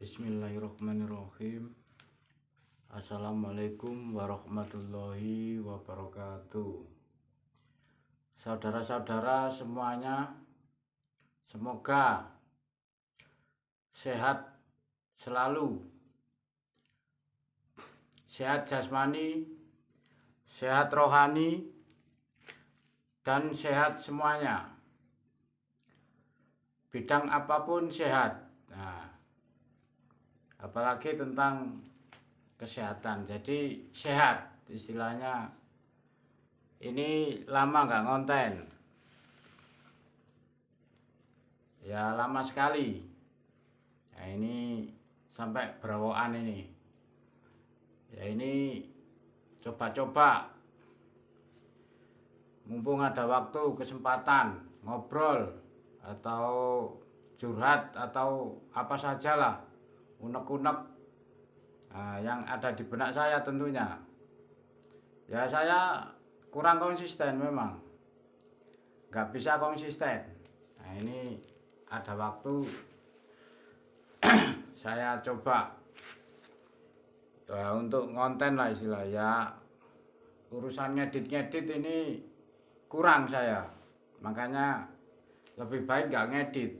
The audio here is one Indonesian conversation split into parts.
Bismillahirrahmanirrahim. Assalamualaikum warahmatullahi wabarakatuh. Saudara-saudara semuanya, semoga sehat selalu, sehat jasmani, sehat rohani, dan sehat semuanya. Bidang apapun sehat. Nah, apalagi tentang kesehatan, jadi sehat istilahnya. Ini lama nggak ngonten ya, lama sekali ya, ini sampai berawaan ini ya. Ini coba-coba mumpung ada waktu kesempatan ngobrol atau curhat atau apa sajalah, unek-unek yang ada di benak saya tentunya. Ya saya kurang konsisten memang, nggak bisa konsisten. Nah ini ada waktu saya coba ya, untuk ngonten lah istilah ya. Urusan ngedit ini kurang saya, makanya lebih baik nggak ngedit.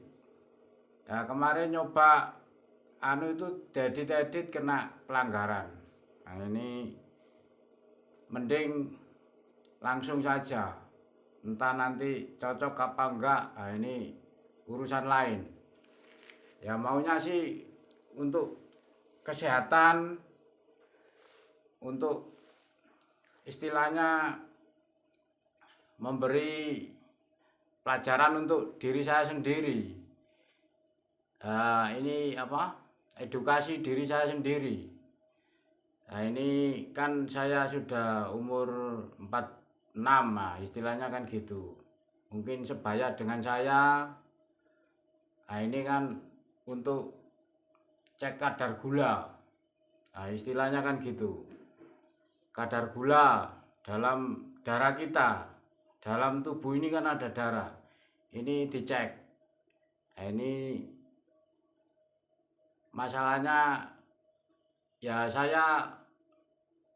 Ya kemarin nyoba itu edit kena pelanggaran. Nah ini mending langsung saja, entah nanti cocok apa enggak, nah ini urusan lain. Ya maunya sih untuk kesehatan, untuk istilahnya memberi pelajaran untuk diri saya sendiri. Ini edukasi diri saya sendiri. Nah ini kan saya sudah umur 46, nah istilahnya kan gitu. Mungkin sebaya dengan saya. Nah ini kan untuk cek kadar gula. Nah istilahnya kan gitu. Kadar gula dalam darah kita, dalam tubuh ini kan ada darah. Ini dicek. Nah ini masalahnya ya, saya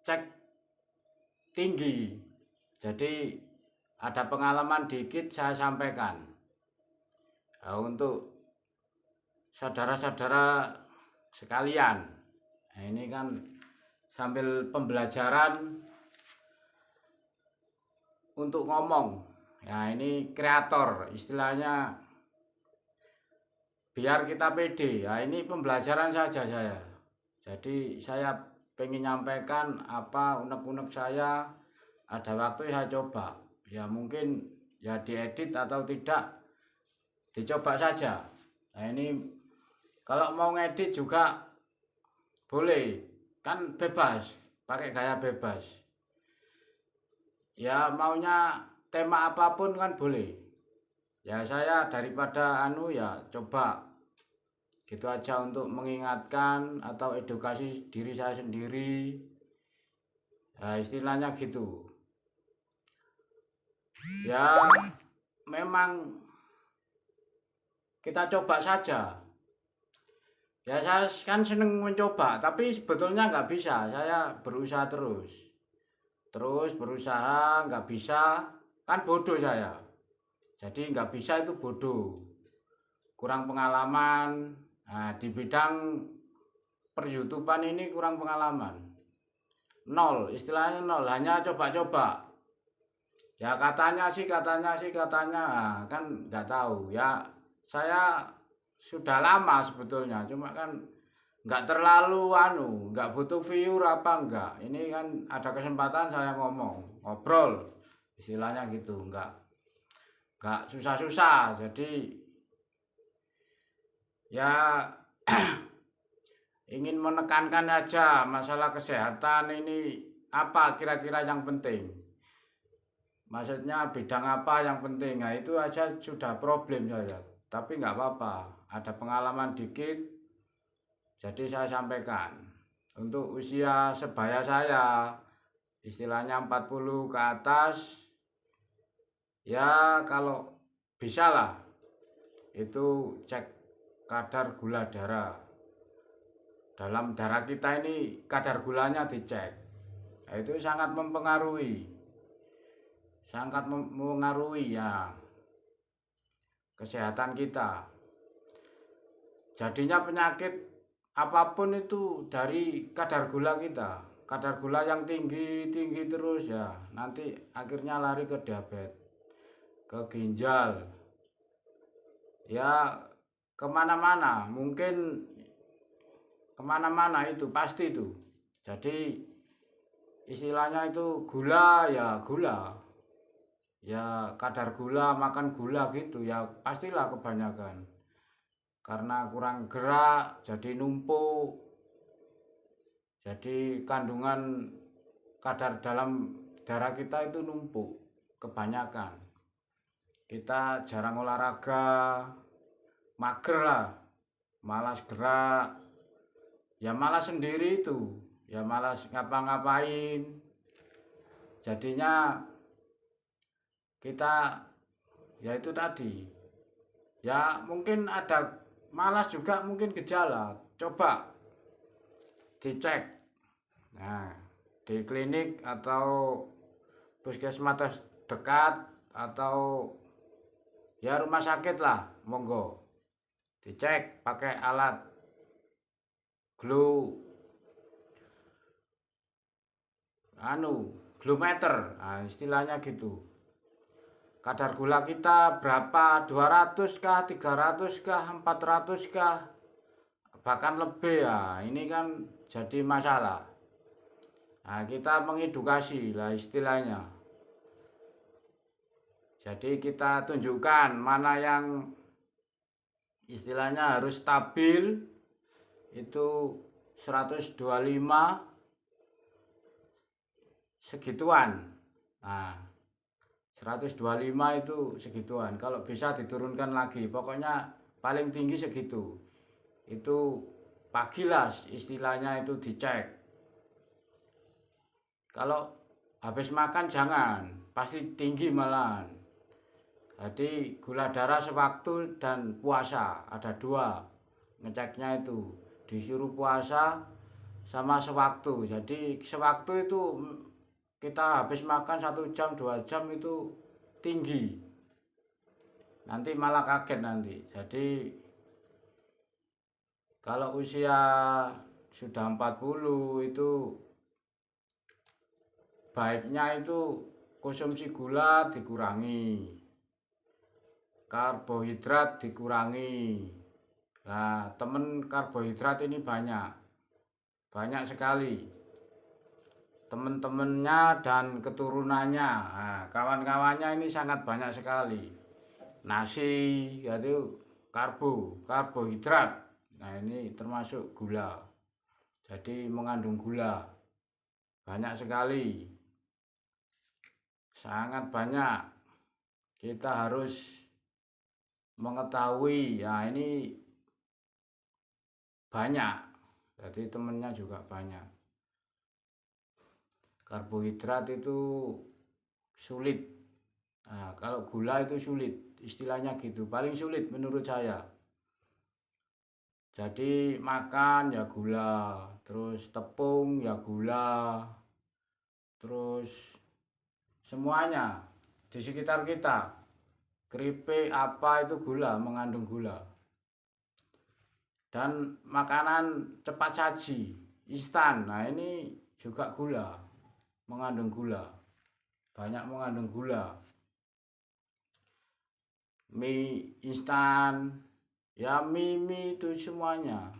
cek tinggi, jadi ada pengalaman dikit saya sampaikan. Nah, untuk saudara-saudara sekalian, nah ini kan sambil pembelajaran untuk ngomong. Ya ini kreator istilahnya, biar kita pede. Ya ini pembelajaran saja saya. Jadi saya pengen nyampaikan apa unek-unek saya, ada waktu saya coba. Ya mungkin ya diedit atau tidak, dicoba saja. Nah ini kalau mau ngedit juga boleh, kan bebas, pakai gaya bebas. Ya maunya tema apapun kan boleh. Ya saya daripada ya coba gitu aja untuk mengingatkan atau edukasi diri saya sendiri. Nah, istilahnya gitu. Ya memang kita coba saja. Ya saya kan seneng mencoba, tapi sebetulnya nggak bisa. Saya berusaha terus berusaha, nggak bisa, kan bodoh saya. Jadi nggak bisa itu bodoh, kurang pengalaman. Nah, di bidang per-YouTubean ini kurang pengalaman, nol, istilahnya nol, hanya coba-coba. Ya katanya sih, nah, kan nggak tahu ya. Saya sudah lama sebetulnya, cuma kan nggak terlalu nggak butuh viewer apa enggak. Ini kan ada kesempatan saya ngobrol, istilahnya gitu, nggak susah-susah. Jadi ya ingin menekankan aja masalah kesehatan ini, apa kira-kira yang penting. Maksudnya bidang apa yang penting, nah itu aja sudah problem saya. Tapi nggak apa-apa, ada pengalaman dikit, jadi saya sampaikan. Untuk usia sebaya saya, istilahnya 40 ke atas, ya kalau bisa lah itu cek kadar gula darah. dalam darah kita ini kadar gulanya dicek. Nah, itu sangat mempengaruhi ya kesehatan kita. Jadinya penyakit apapun itu dari kadar gula kita. Kadar gula yang tinggi terus ya, nanti akhirnya lari ke diabetes, ke ginjal, ya kemana-mana, mungkin kemana-mana itu pasti itu. Jadi istilahnya itu gula, ya kadar gula, makan gula gitu ya, pastilah kebanyakan. Karena kurang gerak jadi numpuk, jadi kandungan kadar dalam darah kita itu numpuk kebanyakan. Kita jarang olahraga, mager lah, malas gerak, ya malas sendiri itu, ya malas ngapa-ngapain. Jadinya kita ya itu tadi, ya mungkin ada malas juga, mungkin gejala. Coba dicek, nah di klinik atau puskesmas terdekat atau ya rumah sakit lah, monggo dicek pakai alat glumeter, nah, istilahnya gitu. Kadar gula kita berapa, 200 kah, 300 kah, 400 kah, bahkan lebih ya, ini kan jadi masalah. Nah, kita mengedukasi lah istilahnya. Jadi kita tunjukkan mana yang istilahnya harus stabil, itu 125 segituan. Nah, 125 itu segituan. Kalau bisa diturunkan lagi, pokoknya paling tinggi segitu. Itu pagilah istilahnya itu dicek. Kalau habis makan jangan, pasti tinggi malahan. Jadi gula darah sewaktu dan puasa, ada dua ngeceknya itu, disuruh puasa sama sewaktu. Jadi sewaktu itu kita habis makan 1 jam 2 jam itu tinggi, nanti malah kaget nanti. Jadi kalau usia sudah 40 itu baiknya itu konsumsi gula dikurangi, karbohidrat dikurangi. Nah, temen karbohidrat ini banyak sekali teman-temannya dan keturunannya. Nah, kawan-kawannya ini sangat banyak sekali. Nasi itu karbohidrat. Nah, ini termasuk gula. Jadi mengandung gula banyak sekali, sangat banyak. Kita harus mengetahui ya, ini banyak, jadi temennya juga banyak. Karbohidrat itu sulit, nah, kalau gula itu sulit, istilahnya gitu, paling sulit menurut saya. Jadi makan ya gula, terus tepung ya gula, terus semuanya di sekitar kita, keripik apa itu gula, mengandung gula. Dan makanan cepat saji, instan, nah ini juga gula, mengandung gula, banyak mengandung gula. Mie instan, ya mie itu semuanya,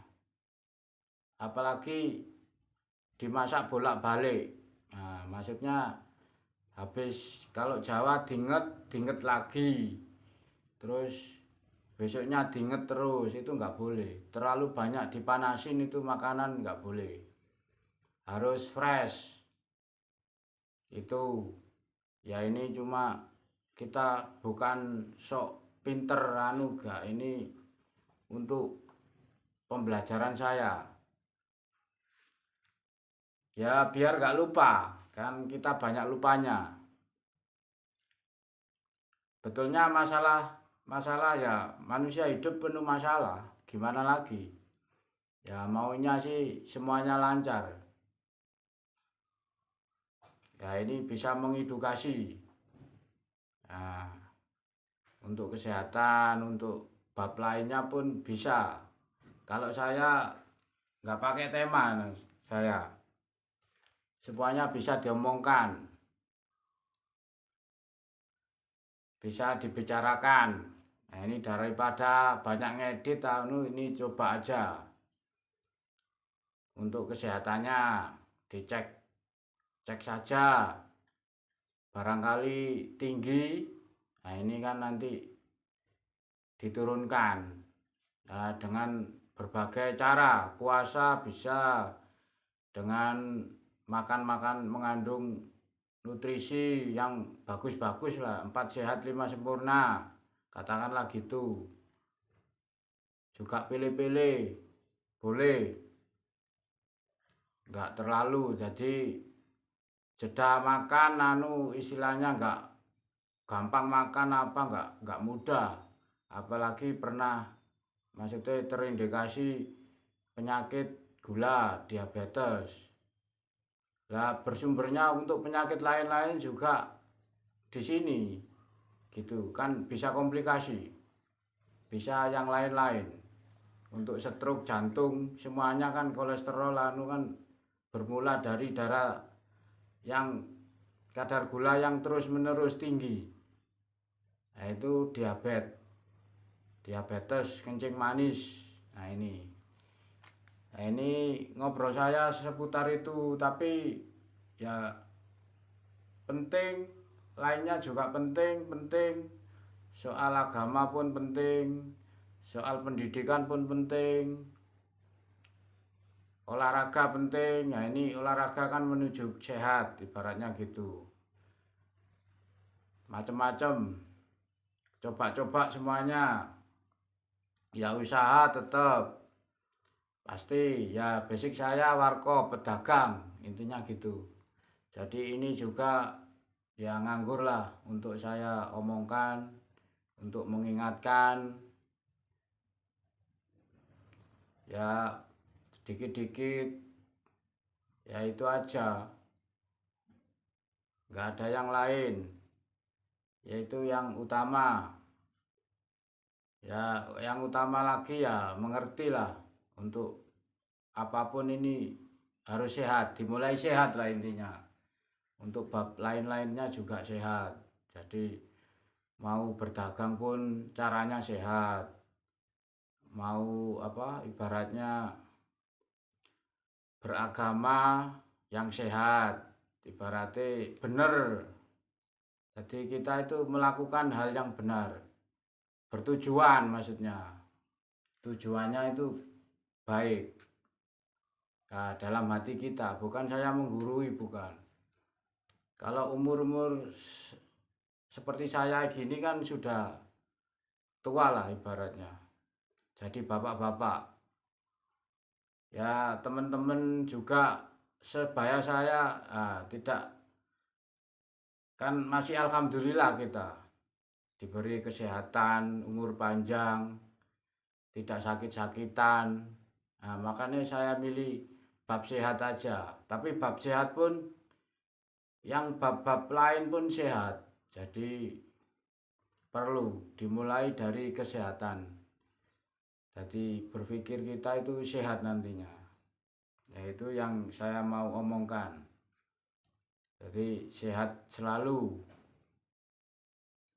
apalagi dimasak bolak-balik. Nah, maksudnya habis, kalau Jawa dinget lagi, terus besoknya dinget terus, itu nggak boleh. Terlalu banyak dipanasin itu makanan nggak boleh, harus fresh. Itu ya, ini cuma kita bukan sok pinter gak, ini untuk pembelajaran saya ya, biar gak lupa, kan kita banyak lupanya. Betulnya masalah ya, manusia hidup penuh masalah, gimana lagi Ya maunya sih semuanya lancar. Ya ini bisa mengedukasi. Nah, untuk kesehatan, untuk bab lainnya pun bisa. Kalau saya nggak pakai tema, saya semuanya bisa diomongkan, bisa dibicarakan. Nah ini daripada banyak ngedit, ini coba aja untuk kesehatannya dicek, cek saja. Barangkali tinggi, nah ini kan nanti diturunkan. Nah, dengan berbagai cara, puasa bisa, dengan makan-makan mengandung nutrisi yang bagus-bagus lah, 4 sehat 5 sempurna, katakanlah gitu. Juga pilih-pilih, boleh, nggak terlalu, jadi jeda makan istilahnya nggak gampang makan nggak mudah, apalagi pernah maksudnya terindikasi penyakit gula, diabetes. Lah bersumbernya untuk penyakit lain-lain juga di sini gitu kan, bisa komplikasi, bisa yang lain-lain. Untuk stroke, jantung, semuanya kan kolesterol kan bermula dari darah yang kadar gula yang terus-menerus tinggi. Nah itu diabetes kencing manis. Nah ini ngobrol saya seputar itu, tapi ya penting, lainnya juga penting. Soal agama pun penting, soal pendidikan pun penting, olahraga penting. Nah ini olahraga kan menuju sehat, ibaratnya gitu. Macam-macam, coba-coba semuanya. Ya usaha tetap pasti, ya basic saya warkop, pedagang, intinya gitu. Jadi ini juga ya nganggur lah untuk saya omongkan, untuk mengingatkan. Ya sedikit-dikit, ya itu aja, nggak ada yang lain, yaitu yang utama. Ya yang utama lagi ya mengertilah, untuk apapun ini harus sehat, dimulai sehat lah intinya. Untuk bab lain-lainnya juga sehat. Jadi mau berdagang pun caranya sehat. Mau ibaratnya beragama yang sehat, ibaratnya benar. Jadi kita itu melakukan hal yang benar, bertujuan maksudnya. Tujuannya itu baik. Nah, dalam hati kita, bukan saya menggurui, bukan. Kalau umur seperti saya gini kan sudah tua lah ibaratnya. Jadi bapak-bapak. Ya teman-teman juga sebaya saya tidak, kan masih alhamdulillah kita diberi kesehatan, umur panjang, tidak sakit-sakitan. Nah, makanya saya milih bab sehat aja. Tapi bab sehat pun, yang bab-bab lain pun sehat. Jadi perlu dimulai dari kesehatan. Jadi berpikir kita itu sehat nantinya. Yaitu yang saya mau omongkan. Jadi sehat selalu.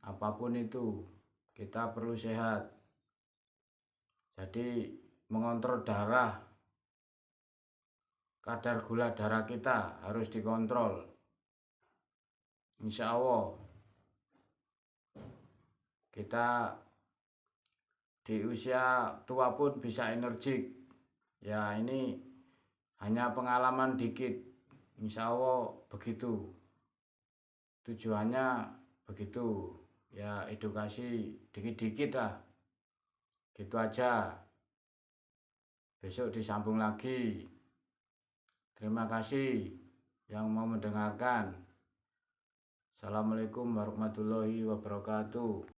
Apapun itu, kita perlu sehat. Jadi mengontrol darah, kadar gula darah kita harus dikontrol. Insya Allah kita di usia tua pun bisa energik. Ya ini hanya pengalaman dikit. Insya Allah begitu. Tujuannya begitu. Ya edukasi dikit-dikit lah. Gitu aja. Besok disambung lagi. Terima kasih yang mau mendengarkan. Assalamualaikum warahmatullahi wabarakatuh.